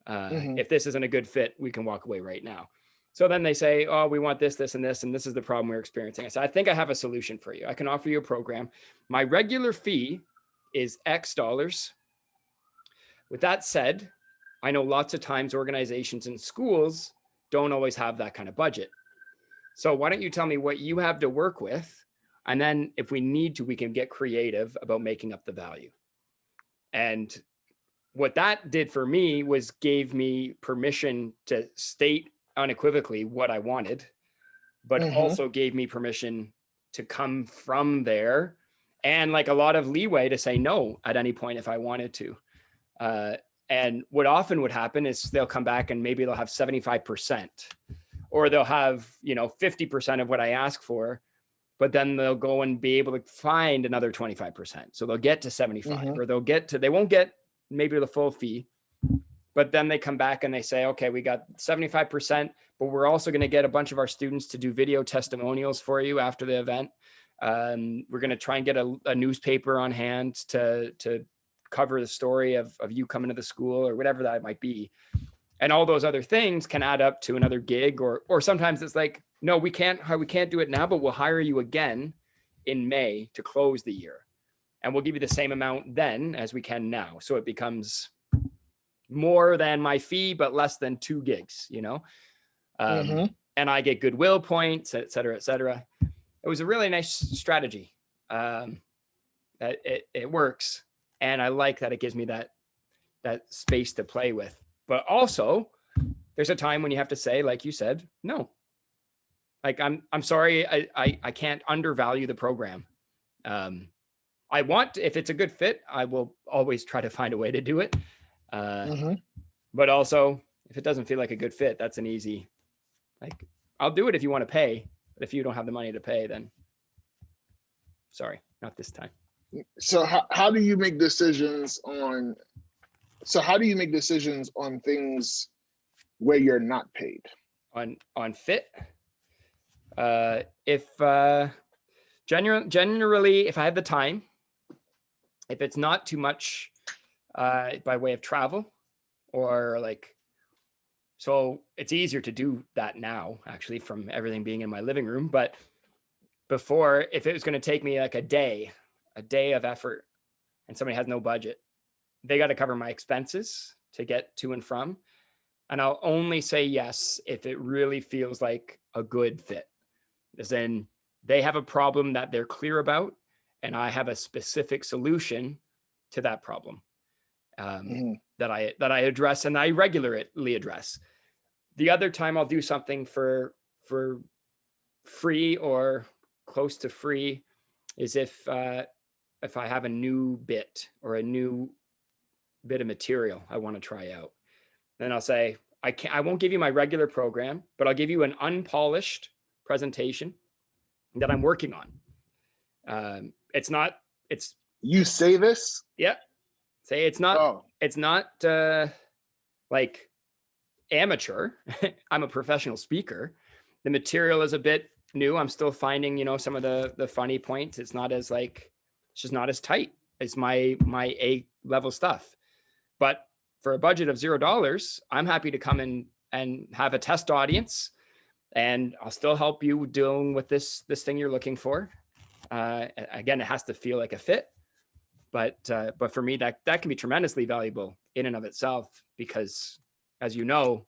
If this isn't a good fit, we can walk away right now. So then they say, oh, we want this, this, and this, and this is the problem we're experiencing. I said, I think I have a solution for you. I can offer you a program. My regular fee is X dollars. With that said, I know lots of times organizations and schools don't always have that kind of budget. So why don't you tell me what you have to work with? And then if we need to, we can get creative about making up the value. And what that did for me was gave me permission to state unequivocally what I wanted, but also gave me permission to come from there, and like a lot of leeway to say no at any point if I wanted to. And what often would happen is they'll come back and maybe they'll have 75%, or they'll have, 50% of what I ask for, but then they'll go and be able to find another 25%. So they'll get to 75, or they won't get maybe the full fee, but then they come back and they say, okay, we got 75%, but we're also going to get a bunch of our students to do video testimonials for you after the event. We're going to try and get a newspaper on hand to cover the story of you coming to the school, or whatever that might be. And all those other things can add up to another gig, or sometimes it's like, no, we can't do it now, but we'll hire you again in May to close the year. And we'll give you the same amount then as we can now. So it becomes more than my fee, but less than 2 gigs, and I get goodwill points, et cetera, et cetera. It was a really nice strategy. It works. And I like that it gives me that space to play with. But also, there's a time when you have to say, like you said, no. Like, I'm sorry, I can't undervalue the program. If it's a good fit, I will always try to find a way to do it. But also, if it doesn't feel like a good fit, that's an easy, like, I'll do it if you want to pay. But if you don't have the money to pay, then sorry, not this time. So how do you make decisions on things where you're not paid? On fit? Generally, if I have the time, if it's not too much by way of travel, or like, so it's easier to do that now, actually, from everything being in my living room. But before, if it was going to take me like a day of effort, and somebody has no budget, they got to cover my expenses to get to and from. And I'll only say yes if it really feels like a good fit. As in, they have a problem that they're clear about, and I have a specific solution to that problem that I address, and I regularly address. The other time I'll do something for free or close to free is if I have a new bit or a new bit of material I want to try out. Then I'll say, I won't give you my regular program, but I'll give you an unpolished presentation that I'm working on. You say this? Yeah. Say it's not like amateur. I'm a professional speaker. The material is a bit new. I'm still finding, some of the funny points. It's just not as tight as my A level stuff. But for a budget of $0, I'm happy to come in and have a test audience, and I'll still help you dealing with this thing you're looking for. Again, it has to feel like a fit, but for me, that can be tremendously valuable in and of itself, because, as you know,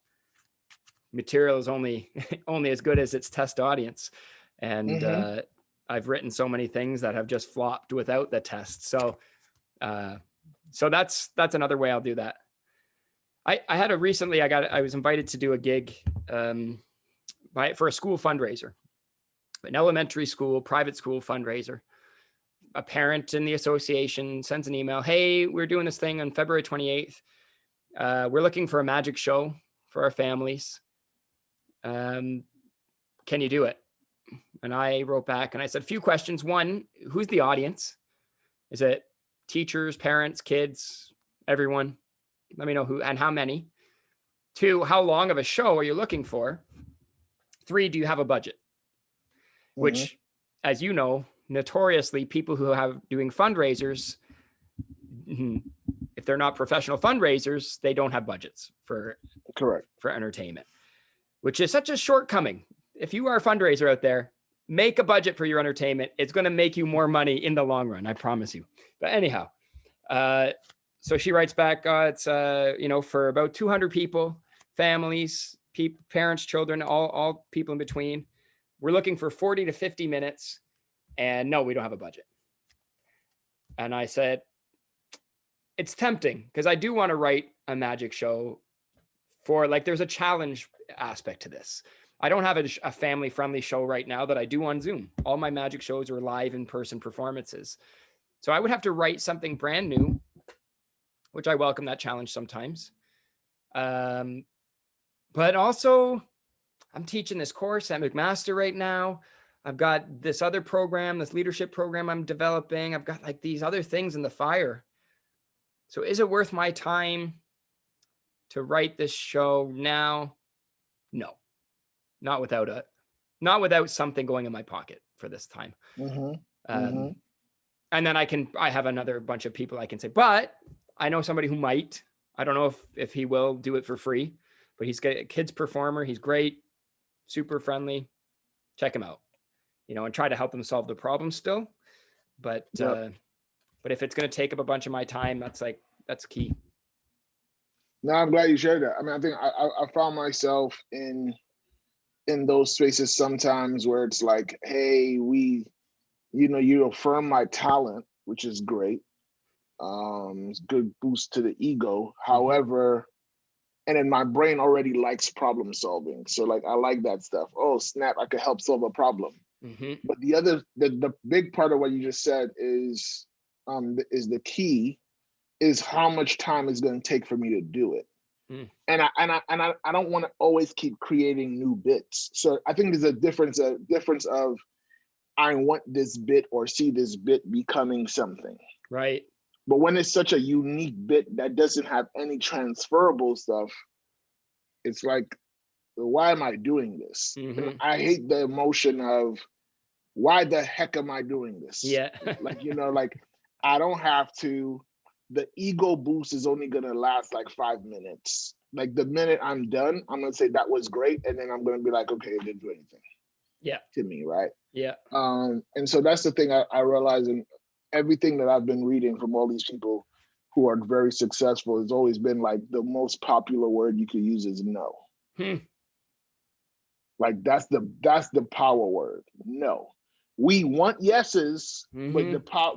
material is only as good as its test audience, and I've written so many things that have just flopped without the test. So that's another way I'll do that. I had I was invited to do a gig for a school fundraiser, an elementary school, private school fundraiser. A parent in the association sends an email. Hey, we're doing this thing on February 28th. We're looking for a magic show for our families. Can you do it? And I wrote back and I said, a few questions. One, who's the audience? Is it teachers, parents, kids, everyone? Let me know who and how many. Two, how long of a show are you looking for? Three, do you have a budget? Mm-hmm. Which, as you know, notoriously, people who have doing fundraisers, if they're not professional fundraisers, they don't have budgets for entertainment, which is such a shortcoming. If you are a fundraiser out there, make a budget for your entertainment. It's going to make you more money in the long run. I promise you. But anyhow, so she writes back, it's, for about 200 people, families, parents, children, all people in between. We're looking for 40 to 50 minutes. And no, we don't have a budget. And I said, it's tempting because I do want to write a magic show there's a challenge aspect to this. I don't have a family-friendly show right now that I do on Zoom. All my magic shows are live in-person performances. So I would have to write something brand new, which I welcome that challenge sometimes. But also, I'm teaching this course at McMaster right now. I've got this other program, this leadership program I'm developing. I've got like these other things in the fire. So is it worth my time to write this show now? No. Not without something going in my pocket for this time. And then I have another bunch of people I can say, but I know somebody who might. I don't know if he will do it for free, but he's a kids performer. He's great, super friendly. Check him out, and try to help him solve the problem still. But if it's going to take up a bunch of my time, that's key. No, I'm glad you shared that. I mean, I think I found myself in those spaces sometimes where it's like, hey, you affirm my talent, which is great. It's good boost to the ego. However, and then my brain already likes problem solving. So like, I like that stuff. Oh, snap, I could help solve a problem. But the big part of what you just said is the key is how much time it's going to take for me to do it. And I don't want to always keep creating new bits. So I think there's a difference of I want this bit or see this bit becoming something. Right. But when it's such a unique bit that doesn't have any transferable stuff, it's like, why am I doing this? I hate the emotion of why the heck am I doing this? Yeah. like I don't have to. The ego boost is only going to last like 5 minutes. Like the minute I'm done, I'm going to say that was great. And then I'm going to be like, okay, it didn't do anything. Yeah. To me, right? Yeah. And so that's the thing I realize in everything that I've been reading from all these people who are very successful has always been like the most popular word you could use is no. Like that's the power word. No. We want yeses, but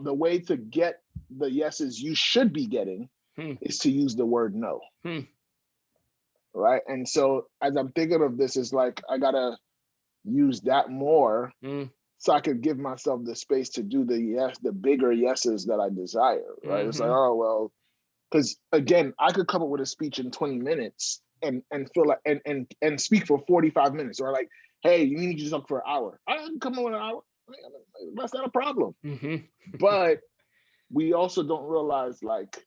the way to get the yeses you should be getting is to use the word no. Right. And so as I'm thinking of this, it's like I gotta use that more so I could give myself the space to do the bigger yeses that I desire. Right. It's like, oh well, because again, I could come up with a speech in 20 minutes and feel like and speak for 45 minutes, or like, hey, you need to talk for an hour. I can come up with an hour. That's not a problem. But we also don't realize, like,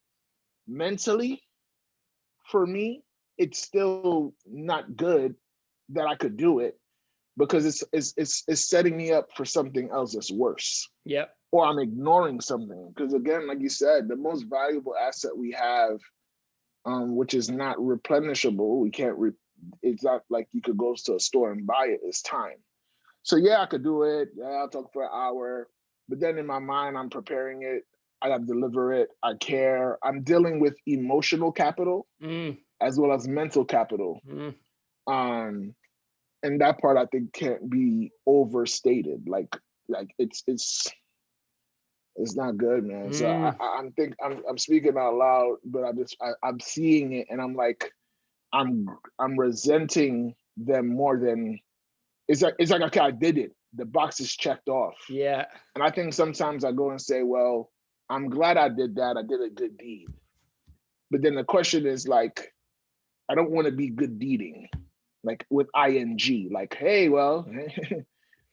mentally, for me, it's still not good that I could do it because it's setting me up for something else that's worse. Yep. Or I'm ignoring something. Because again, like you said, the most valuable asset we have, which is not replenishable, it's not like you could go to a store and buy it, is time. So yeah, I could do it. Yeah, I'll talk for an hour. But then in my mind, I'm preparing it. I got to deliver it. I care. I'm dealing with emotional capital as well as mental capital. And that part I think can't be overstated. Like like it's not good, man. So Mm, I'm speaking out loud, but I'm seeing it, and I'm like, I'm resenting them more than it's like okay, I did it. The box is checked off. yeah. And I think sometimes I go and say, well, I'm glad I did that. I did a good deed. But then the question is like, I don't want to be good deeding, like with ing. Like, hey, well,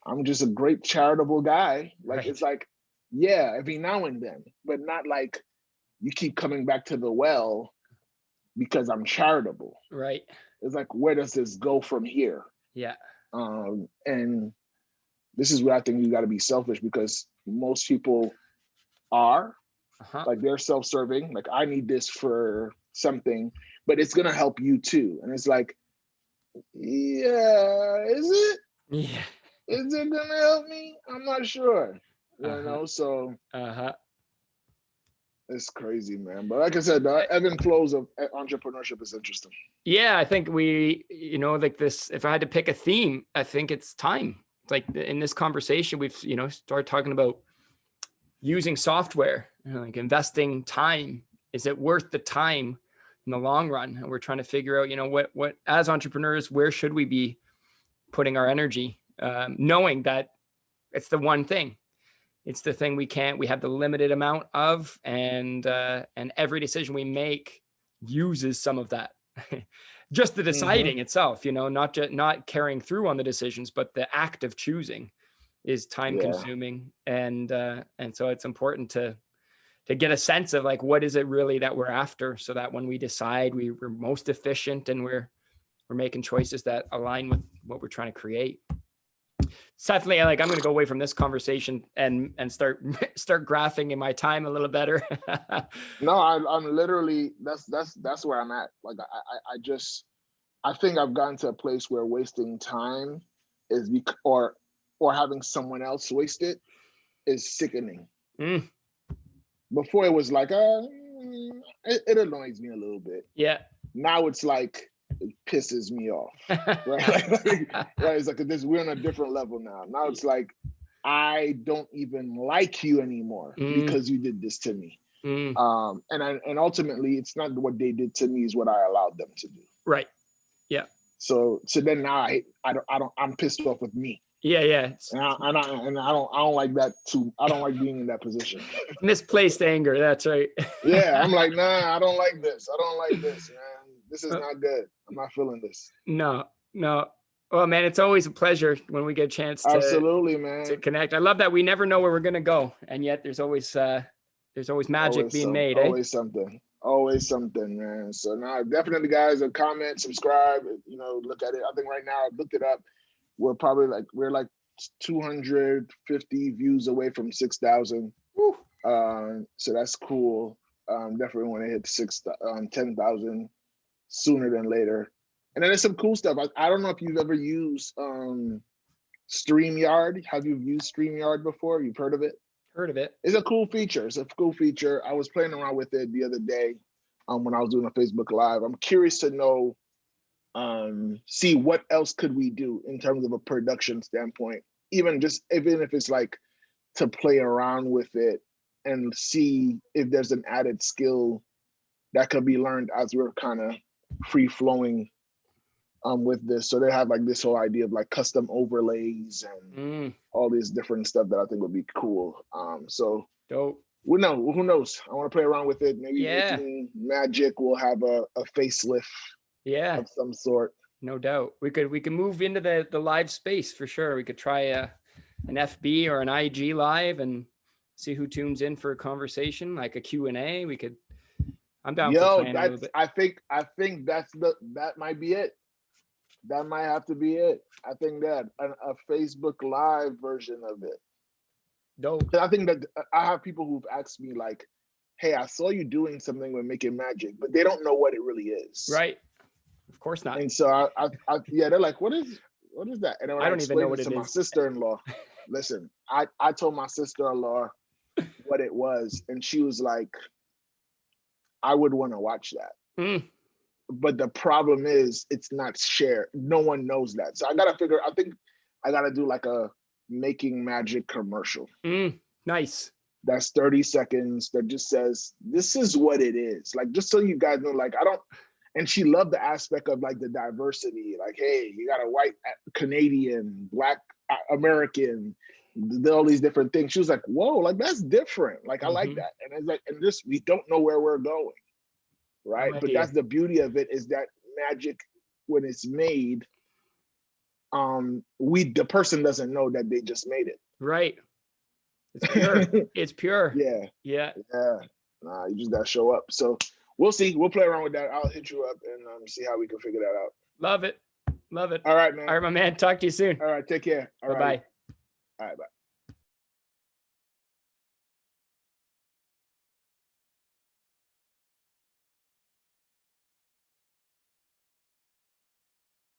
I'm just a great charitable guy. Like, it's Right. like, yeah, every now and then, but not like you keep coming back to the well because I'm charitable. Right. It's like, where does this go from here? Yeah. And this is where I think you got to be selfish, because most people are Uh-huh. like, they're self-serving. Like, I need this for something, but it's gonna help you too. And it's like, yeah, Yeah. is it gonna help me? I'm not sure. Uh-huh. So Uh-huh. it's crazy, man. But like I said, the ebb and flows of entrepreneurship is interesting. Yeah, I think like this, if I had to pick a theme, I think it's time. It's like in this conversation, we've, started talking about using software, like investing time. Is it worth the time in the long run? And we're trying to figure out, what as entrepreneurs, where should we be putting our energy, knowing that it's the one thing. It's the thing we have the limited amount of, and every decision we make uses some of that. Just the deciding itself, not carrying through on the decisions, but the act of choosing is time Yeah. consuming. And so it's important to get a sense of like, what is it really that we're after, so that when we decide, we're most efficient, and we're making choices that align with what we're trying to create. Definitely, like, I'm going to go away from this conversation and start graphing in my time a little better. No, I'm literally, that's where I'm at. Like, I think I've gotten to a place where wasting time is or having someone else waste it is sickening. Mm, Before it was like, it annoys me a little bit. yeah. Now it's like, it pisses me off. Right? Right. It's like we're on a different level now. Now it's like, I don't even like you anymore because you did this to me. And ultimately, it's not what they did to me, is what I allowed them to do. Right. Yeah. So then now I'm pissed off with me. Yeah. Yeah. And I don't like that too. I don't like being in that position. Misplaced anger. That's right. Yeah, I'm like, nah, I don't like this. I don't like this, man. This is not good. I'm not feeling this. No. Well, man, it's always a pleasure when we get a chance Absolutely, to man. connect. I love that we never know where we're gonna go, and yet there's always magic being made. Always something. Always something, man. So now, definitely, guys, comment, subscribe. Look at it. I think right now, I've looked it up. We're like 250 views away from 6,000. So that's cool. Definitely want to hit 10,000 sooner than later. And then there's some cool stuff. I don't know if you've ever used StreamYard. Have you used StreamYard before? You've heard of it? Heard of it. It's a cool feature. I was playing around with it the other day when I was doing a Facebook Live. I'm curious to know, see what else could we do in terms of a production standpoint, even if it's like to play around with it and see if there's an added skill that could be learned as we're kind of free flowing with this. So they have like this whole idea of like custom overlays and all this different stuff that I think would be cool. So dope. Who knows? I want to play around with it. Maybe Making Magic will have a facelift of some sort. No doubt. We could move into the live space for sure. We could try an FB or an IG live and see who tunes in for a conversation, like a Q&A. I'm down for playing a little bit. I think that might be it. That might have to be it. I think that a Facebook Live version of it. Dope. I think that I have people who've asked me like, "Hey, I saw you doing something with Making Magic," but they don't know what it really is. Right. Of course not. And so they're like, "What is that?" And when I don't even know what it is. My sister-in-law, listen, I told my sister-in-law what it was, and she was like, "I would want to watch that." But the problem is it's not shared. No one knows that. So I think I gotta do like a Making Magic commercial. Nice. That's 30 seconds that just says, this is what it is. Like, just so you guys know, like, and she loved the aspect of like the diversity. Like, hey, you got a white Canadian, Black American, all these different things. She was like, whoa, like that's different. Like, I like that. And it's like, and this, we don't know where we're going. Right. But that's the beauty of it, is that magic, when it's made, the person doesn't know that they just made it. Right. It's pure. It's pure. Yeah. Yeah. Nah, you just gotta show up. So we'll see. We'll play around with that. I'll hit you up and see how we can figure that out. Love it. Love it. All right, man. All right, my man. Talk to you soon. All right. Take care. Bye-bye. All right. Bye.